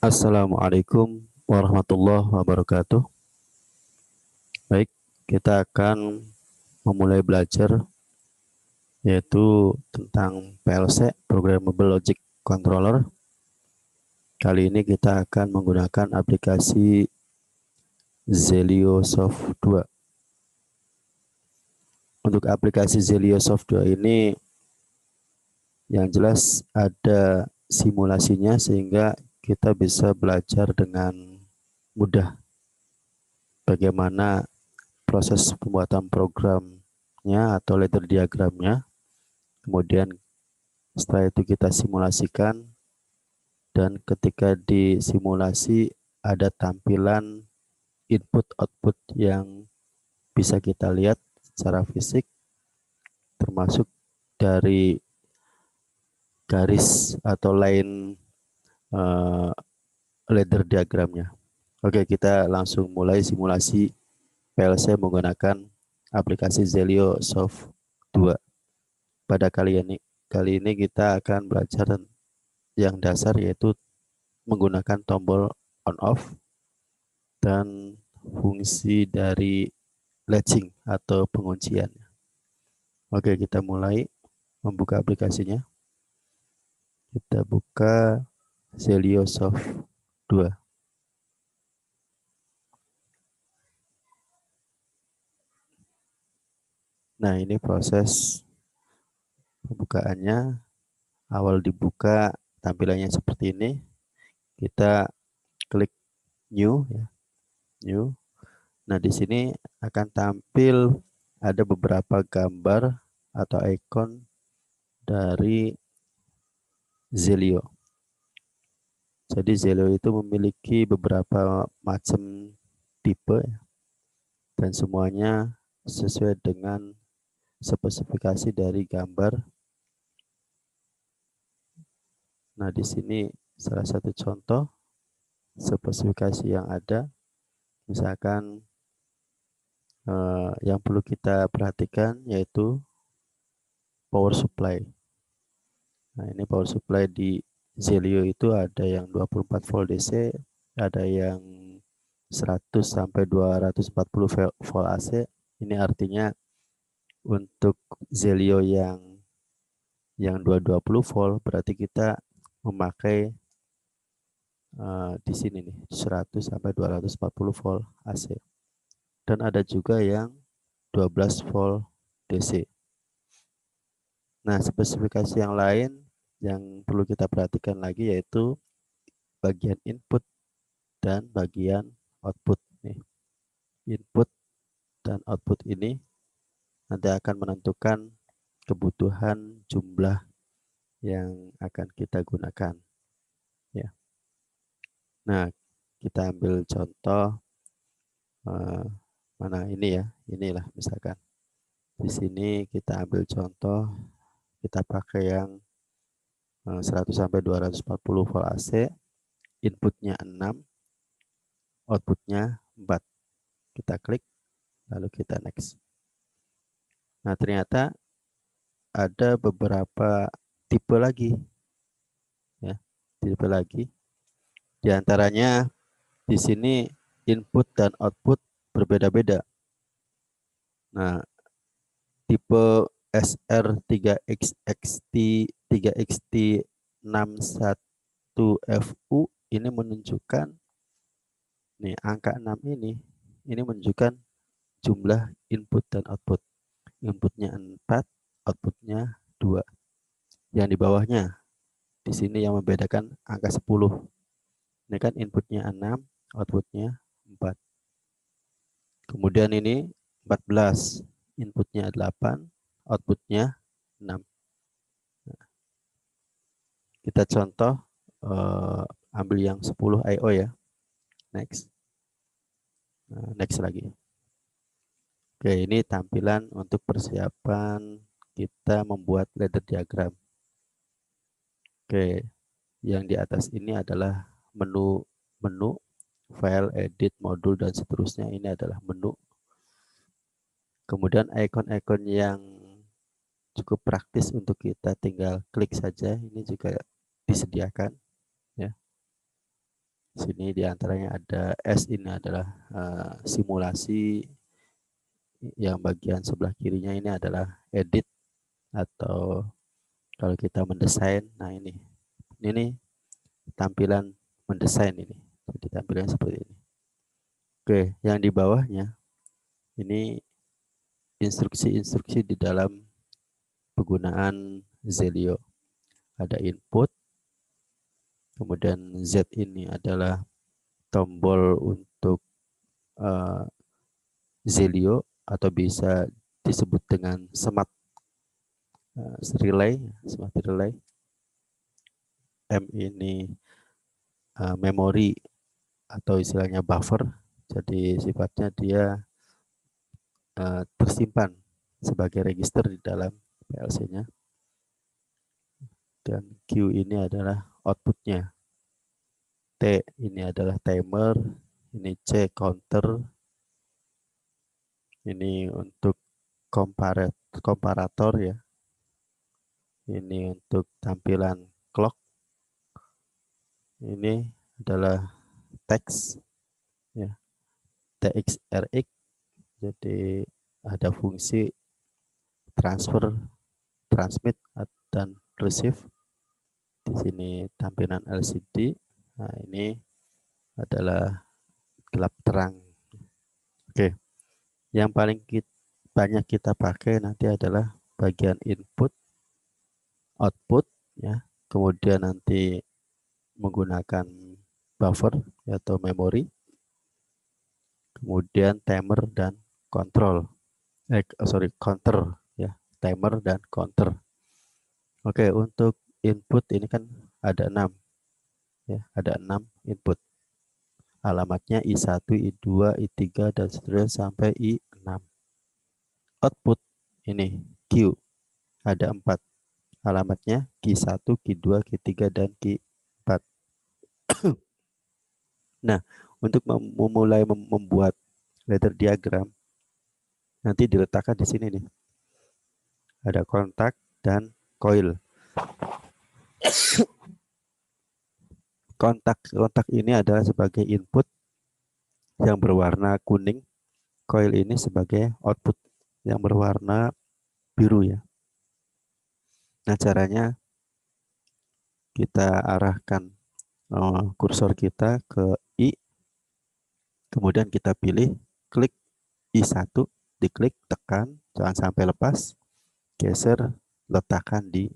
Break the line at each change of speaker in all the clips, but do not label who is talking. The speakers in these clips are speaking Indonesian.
Assalamualaikum warahmatullahi wabarakatuh. Baik, kita akan memulai belajar yaitu tentang PLC, Programmable Logic Controller. Kali ini kita akan menggunakan aplikasi Zeliosoft 2. Untuk aplikasi Zeliosoft 2 ini yang jelas ada simulasinya sehingga kita bisa belajar dengan mudah bagaimana proses pembuatan programnya atau ladder diagramnya. Kemudian setelah itu kita simulasikan dan ketika disimulasi ada tampilan input output yang bisa kita lihat secara fisik termasuk dari garis atau line ladder diagramnya. Oke, kita langsung mulai simulasi PLC menggunakan aplikasi Zeliosoft 2. Pada kali ini kita akan belajar yang dasar yaitu menggunakan tombol on off dan fungsi dari latching atau penguncian. Oke, kita mulai membuka aplikasinya. Kita buka Zeliosoft 2. Nah, ini proses pembukaannya. Awal dibuka tampilannya seperti ini. Kita klik new ya, new. Nah, di sini akan tampil ada beberapa gambar atau ikon dari Zelio. Jadi Zelio itu memiliki beberapa macam tipe ya, dan semuanya sesuai dengan spesifikasi dari gambar. Nah, di sini salah satu contoh spesifikasi yang ada, misalkan yang perlu kita perhatikan yaitu power supply. Nah, ini power supply di Zelio itu ada yang 24 volt DC, ada yang 100 sampai 240 volt AC. Ini artinya untuk Zelio yang 220 volt berarti kita memakai di sini nih 100 sampai 240 volt AC. Dan ada juga yang 12 volt DC. Nah, spesifikasi yang lain yang perlu kita perhatikan lagi yaitu bagian input dan bagian output nih. Input dan output ini nanti akan menentukan kebutuhan jumlah yang akan kita gunakan ya. Nah, kita ambil contoh mana ini ya. Inilah misalkan. Di sini kita ambil contoh, kita pakai yang 100 sampai 240 volt AC, inputnya 6, outputnya 4. Kita klik, lalu kita next. Nah, ternyata ada beberapa tipe lagi. Ya, tipe lagi. Di antaranya di sini input dan output berbeda-beda. Nah, tipe SR3XXT 3XT61FU ini menunjukkan nih angka 6 ini menunjukkan jumlah input dan output. Inputnya 4, outputnya 2. Yang di bawahnya di sini yang membedakan angka 10. Ini kan inputnya 6, outputnya 4. Kemudian ini 14, inputnya 8, outputnya 6. Kita contoh ambil yang 10 IO ya. Next. Next lagi. Oke, ini tampilan untuk persiapan kita membuat ladder diagram. Oke, yang di atas ini adalah menu file, edit, modul, dan seterusnya. Ini adalah menu. Kemudian ikon-ikon yang cukup praktis untuk kita tinggal klik saja. Ini juga disediakan. Ya. Sini diantaranya ada S, ini adalah simulasi, yang bagian sebelah kirinya ini adalah edit atau kalau kita mendesain. Nah ini nih tampilan mendesain ini. Jadi tampilannya seperti ini. Oke, yang di bawahnya ini instruksi-instruksi di dalam penggunaan Zelio. Ada input, kemudian Z ini adalah tombol untuk uh, Zelio atau bisa disebut dengan smart relay, smart relay. M ini memori atau istilahnya buffer. Jadi sifatnya dia tersimpan sebagai register di dalam PLC-nya. Dan Q ini adalah outputnya. T ini adalah timer, ini C counter, ini untuk komparator ya. Ini untuk tampilan clock. Ini adalah teks ya, TXRX. Jadi ada fungsi transfer, transmit dan receive. Di sini tampilan LCD. Nah, ini adalah gelap terang. Oke. Yang paling banyak kita pakai nanti adalah bagian input, output ya. Kemudian nanti menggunakan buffer atau memori. Kemudian timer dan control. Counter ya. Timer dan counter. Oke, untuk input ini kan ada 6 ya, ada 6 input. Alamatnya I1, I2, I3 dan seterusnya sampai I6. Output ini Q ada 4. Alamatnya Q1, Q2, Q3 dan Q4. Nah, untuk memulai membuat ladder diagram nanti diletakkan di sini nih. Ada kontak dan coil. Kontak ini adalah sebagai input yang berwarna kuning, coil ini sebagai output yang berwarna biru ya. Nah, caranya kita arahkan kursor kita ke I, kemudian kita pilih klik I1, diklik, tekan, jangan sampai lepas, geser, letakkan di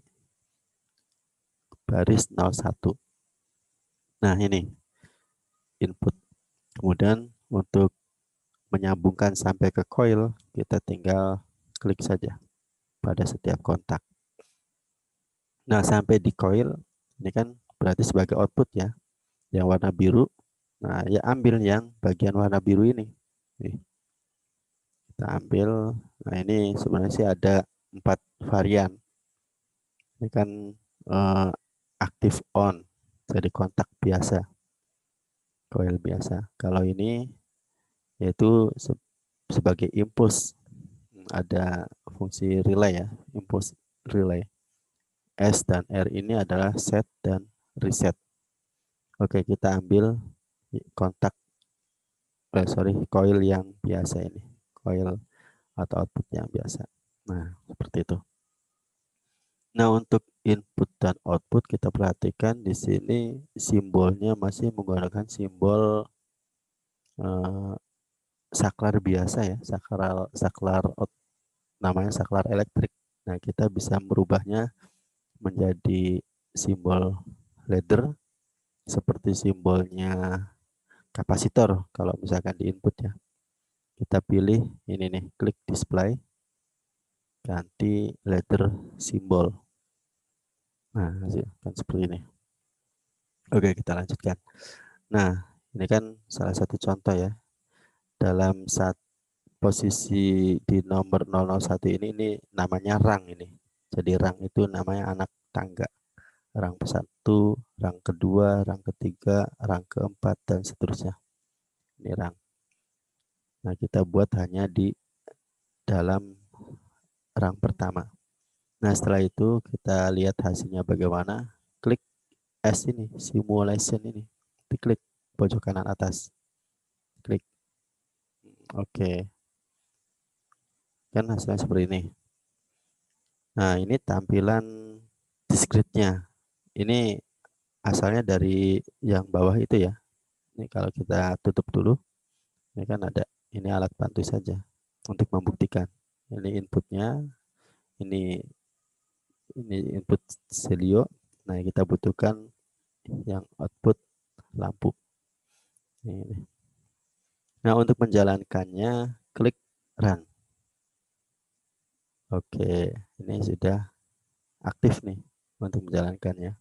baris 01. Nah, ini input. Kemudian untuk menyambungkan sampai ke coil, kita tinggal klik saja pada setiap kontak. Nah, sampai di coil, ini kan berarti sebagai output ya, yang warna biru. Nah, ya ambil yang bagian warna biru ini. Nih, kita ambil. Nah, ini sebenarnya sih ada 4 varian. Ini kan aktif on, jadi kontak biasa, coil biasa. Kalau ini yaitu sebagai impuls, ada fungsi relay ya, impuls relay. S dan R ini adalah set dan reset. Oke, kita ambil kontak, coil yang biasa ini, coil atau output yang biasa. Nah, seperti itu. Nah, untuk input dan output kita perhatikan di sini simbolnya masih menggunakan simbol saklar biasa ya, saklar namanya saklar elektrik. Nah, kita bisa merubahnya menjadi simbol ladder seperti simbolnya kapasitor kalau misalkan di input ya. Kita pilih ini nih, klik display, ganti ladder simbol. Nah, kan seperti ini. Oke, kita lanjutkan. Nah, ini kan salah satu contoh ya. Dalam posisi di nomor 001 ini namanya rang ini. Jadi rang itu namanya anak tangga. Rang ke-1, rang kedua, rang ketiga, rang keempat, dan seterusnya. Ini rang. Nah, kita buat hanya di dalam rang pertama. Nah, setelah itu kita lihat hasilnya bagaimana. Klik S ini, simulation ini. Diklik. pojok kanan atas. Klik. Oke. Kan hasilnya seperti ini. Nah, ini tampilan discrete-nya. Ini asalnya dari yang bawah itu ya. Ini kalau kita tutup dulu, ini kan ada, ini alat bantu saja untuk membuktikan. Ini inputnya, ini input Celio. Nah, kita butuhkan yang output lampu. Ini. Nah, untuk menjalankannya, klik run. Oke, ini sudah aktif nih untuk menjalankannya.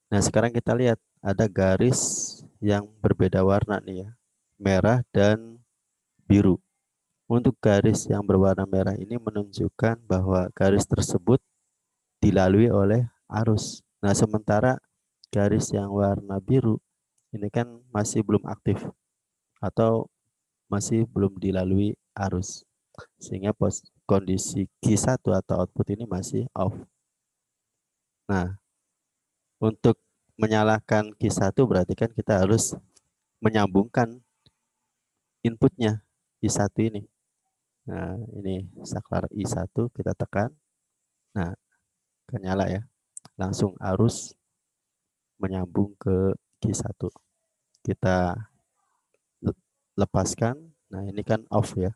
Nah, sekarang kita lihat ada garis yang berbeda warna nih ya, merah dan biru. Untuk garis yang berwarna merah ini menunjukkan bahwa garis tersebut dilalui oleh arus. Nah, sementara garis yang warna biru ini kan masih belum aktif atau masih belum dilalui arus. Sehingga kondisi Q1 atau output ini masih off. Nah, untuk menyalakan Q1 berarti kan kita harus menyambungkan inputnya I1 ini. Nah, ini saklar I1 kita tekan. Nah, kan nyala ya. Langsung arus menyambung ke Q1. Kita lepaskan. Nah, ini kan off ya.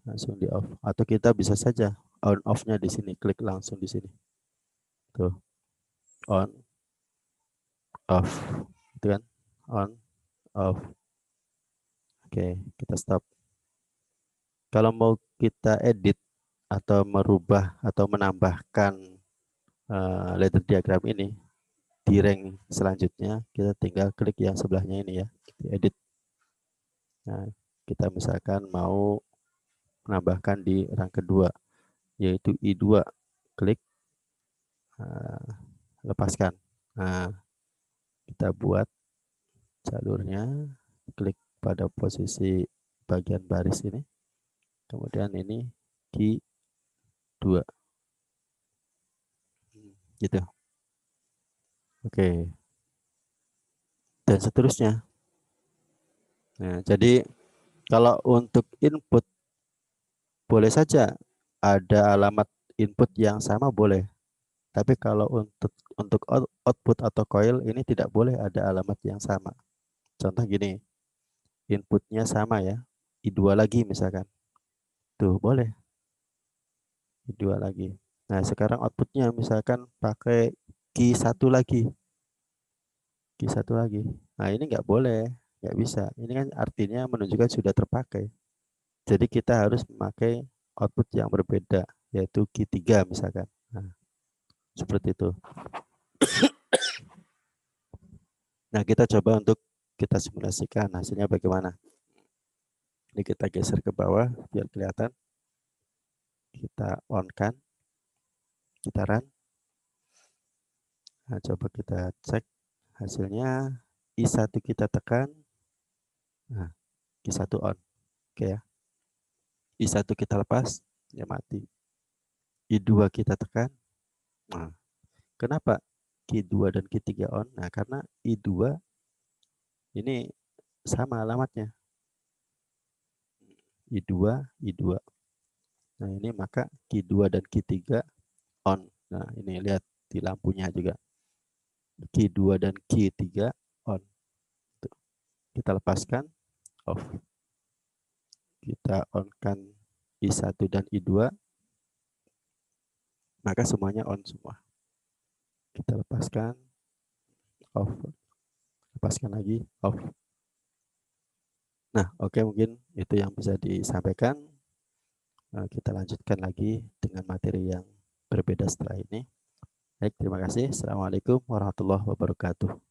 Langsung di off. Atau kita bisa saja on off-nya di sini, klik langsung di sini. Tuh. On off. Itu kan? On off. Oke, kita stop. Kalau mau kita edit atau merubah atau menambahkan ladder diagram ini di rank selanjutnya, kita tinggal klik yang sebelahnya ini ya, edit. Nah, kita misalkan mau menambahkan di rank kedua, yaitu I2, klik, lepaskan. Nah, kita buat jalurnya, klik pada posisi bagian baris ini, kemudian ini Q2, gitu. Oke, dan seterusnya. Nah, jadi kalau untuk input boleh saja ada alamat input yang sama, boleh. Tapi kalau untuk output atau coil ini tidak boleh ada alamat yang sama. Contoh gini, inputnya sama ya, I2 lagi misalkan. Tuh boleh, I2 lagi. Nah, sekarang outputnya misalkan pakai Q1 lagi. Q1 lagi. Nah, ini nggak boleh, nggak bisa. Ini kan artinya menunjukkan sudah terpakai. Jadi kita harus memakai output yang berbeda, yaitu Q3 misalkan. Nah, seperti itu. Nah, kita coba untuk kita simulasikan hasilnya bagaimana. Ini kita geser ke bawah biar kelihatan. Kita on kan. Kita run. Nah, coba kita cek hasilnya. I1 kita tekan. Nah, Q1 on. Oke ya. I1 kita lepas, dia mati. I2 kita tekan. Nah, kenapa Q2 dan Q3 on? Nah, karena I2 ini sama alamatnya. I2, I2. Nah, ini maka Q2 dan Q3 on. Nah, ini lihat di lampunya juga. Q2 dan Q3 on. Tuh. Kita lepaskan, off. Kita on kan I1 dan I2, maka semuanya on semua. Kita lepaskan, off. Lepaskan lagi, off. Nah, oke, mungkin itu yang bisa disampaikan. Kita lanjutkan lagi dengan materi yang berbeda setelah ini. Baik, terima kasih. Assalamualaikum warahmatullahi wabarakatuh.